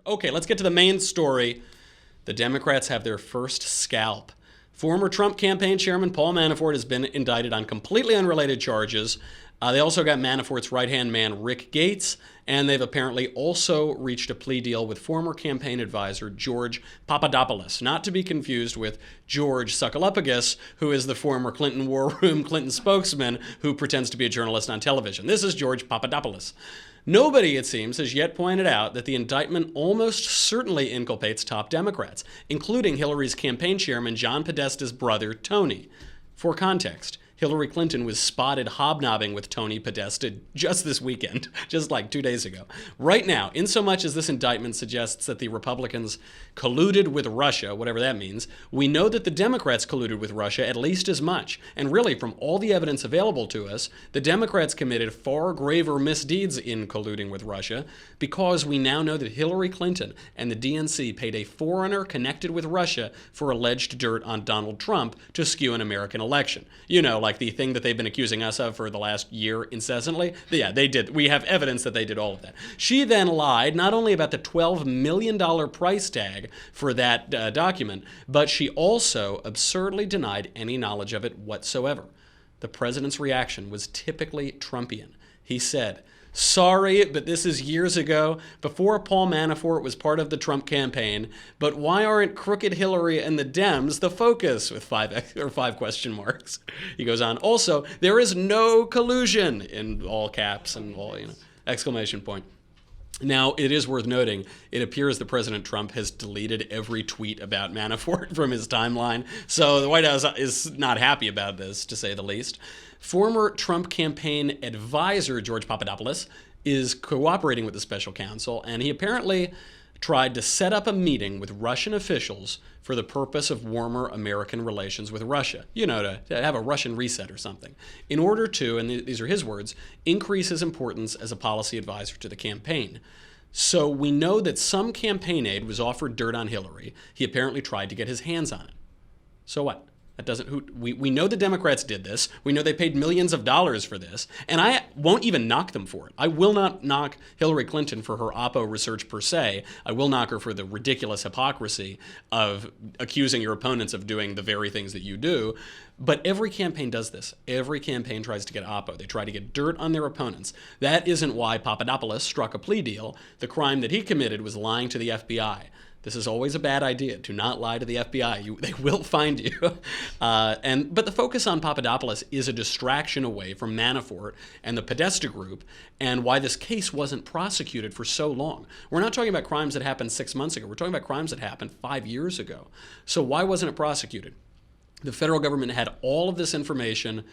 Okay, let's get to the main story. The Democrats have their first scalp. Former Trump campaign chairman Paul Manafort has been indicted on completely unrelated charges. They also got Manafort's right-hand man, Rick Gates, and they've apparently also reached a plea deal with former campaign advisor George Papadopoulos, not to be confused with George Sokolopoulos, who is the former Clinton War Room Clinton spokesman who pretends to be a journalist on television. This is George Papadopoulos. Nobody, it seems, has yet pointed out that the indictment almost certainly inculpates top Democrats, including Hillary's campaign chairman John Podesta's brother, Tony. For context, Hillary Clinton was spotted hobnobbing with Tony Podesta just this weekend, just like 2 days ago. Right now, insomuch as this indictment suggests that the Republicans colluded with Russia, whatever that means, we know that the Democrats colluded with Russia at least as much. And really, from all the evidence available to us, the Democrats committed far graver misdeeds in colluding with Russia, because we now know that Hillary Clinton and the DNC paid a foreigner connected with Russia for alleged dirt on Donald Trump to skew an American election. You know, like the thing that they've been accusing us of for the last year incessantly. Yeah, they did. We have evidence that they did all of that. She then lied not only about the $12 million price tag for that document, but she also absurdly denied any knowledge of it whatsoever. The president's reaction was typically Trumpian. He said, "Sorry, but this is years ago, before Paul Manafort was part of the Trump campaign. But why aren't crooked Hillary and the Dems the focus?" with five question marks. He goes on, "Also, there is no collusion," in all caps and all, exclamation point. Now, it is worth noting, it appears that President Trump has deleted every tweet about Manafort from his timeline, so the White House is not happy about this, to say the least. Former Trump campaign advisor George Papadopoulos is cooperating with the special counsel, and he apparently tried to set up a meeting with Russian officials for the purpose of warmer American relations with Russia, to have a Russian reset or something, in order to, and these are his words, increase his importance as a policy advisor to the campaign. So we know that some campaign aide was offered dirt on Hillary. He apparently tried to get his hands on it. So what? That doesn't. We know the Democrats did this. We know they paid millions of dollars for this, and I won't even knock them for it. I will not knock Hillary Clinton for her Oppo research per se. I will knock her for the ridiculous hypocrisy of accusing your opponents of doing the very things that you do. But every campaign does this. Every campaign tries to get Oppo. They try to get dirt on their opponents. That isn't why Papadopoulos struck a plea deal. The crime that he committed was lying to the FBI. This is always a bad idea, to not lie to the FBI. They will find you. But the focus on Papadopoulos is a distraction away from Manafort and the Podesta group, and why this case wasn't prosecuted for so long. We're not talking about crimes that happened 6 months ago. We're talking about crimes that happened 5 years ago. So why wasn't it prosecuted? The federal government had all of this information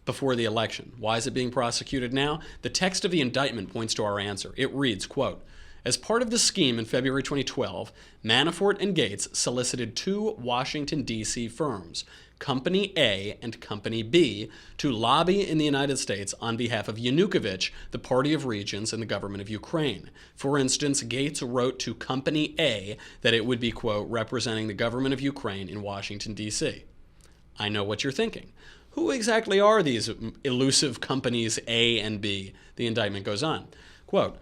before the election. Why is it being prosecuted now? The text of the indictment points to our answer. It reads, quote, "As part of the scheme in February 2012, Manafort and Gates solicited two Washington, D.C. firms, Company A and Company B, to lobby in the United States on behalf of Yanukovych, the Party of Regions, and the government of Ukraine. For instance, Gates wrote to Company A that it would be, quote, representing the government of Ukraine in Washington, D.C. I know what you're thinking. Who exactly are these elusive companies A and B? The indictment goes on. Quote,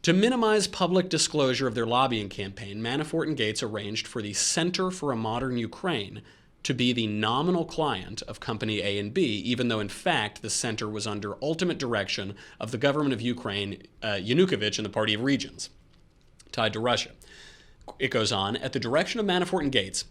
"To minimize public disclosure of their lobbying campaign, Manafort and Gates arranged for the Center for a Modern Ukraine to be the nominal client of Company A and B, even though in fact the center was under ultimate direction of the government of Ukraine, Yanukovych, and the Party of Regions, tied to Russia." It goes on, "At the direction of Manafort and Gates,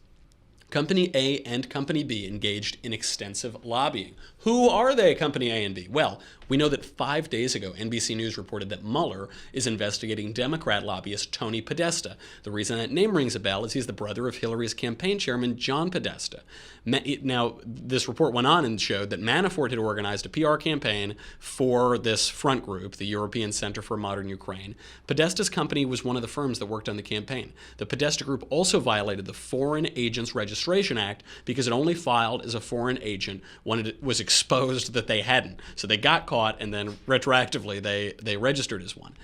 Company A and Company B engaged in extensive lobbying." Who are they, Company A and B? Well, we know that 5 days ago, NBC News reported that Mueller is investigating Democrat lobbyist Tony Podesta. The reason that name rings a bell is he's the brother of Hillary's campaign chairman, John Podesta. Now, this report went on and showed that Manafort had organized a PR campaign for this front group, the European Center for Modern Ukraine. Podesta's company was one of the firms that worked on the campaign. The Podesta group also violated the Foreign Agents Registration Act because it only filed as a foreign agent when it was exposed that they hadn't. So they got caught, and then retroactively they registered as one.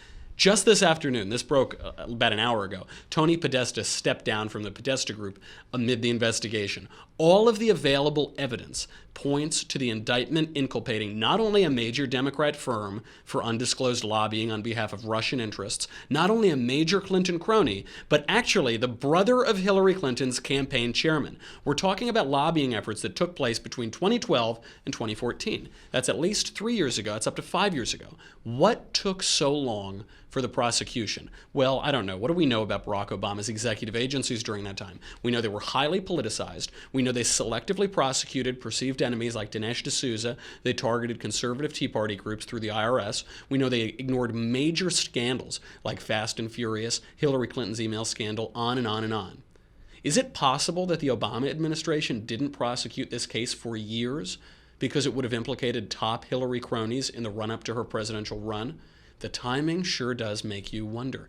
Just this afternoon, this broke about an hour ago, Tony Podesta stepped down from the Podesta Group amid the investigation. All of the available evidence points to the indictment inculpating not only a major Democrat firm for undisclosed lobbying on behalf of Russian interests, not only a major Clinton crony, but actually the brother of Hillary Clinton's campaign chairman. We're talking about lobbying efforts that took place between 2012 and 2014. That's at least 3 years ago. It's up to 5 years ago. What took so long for the prosecution? Well, I don't know. What do we know about Barack Obama's executive agencies during that time? We know they were highly politicized. We know they selectively prosecuted perceived enemies like Dinesh D'Souza. They targeted conservative Tea Party groups through the IRS. We know they ignored major scandals like Fast and Furious, Hillary Clinton's email scandal, on and on and on. Is it possible that the Obama administration didn't prosecute this case for years because it would have implicated top Hillary cronies in the run-up to her presidential run? The timing sure does make you wonder.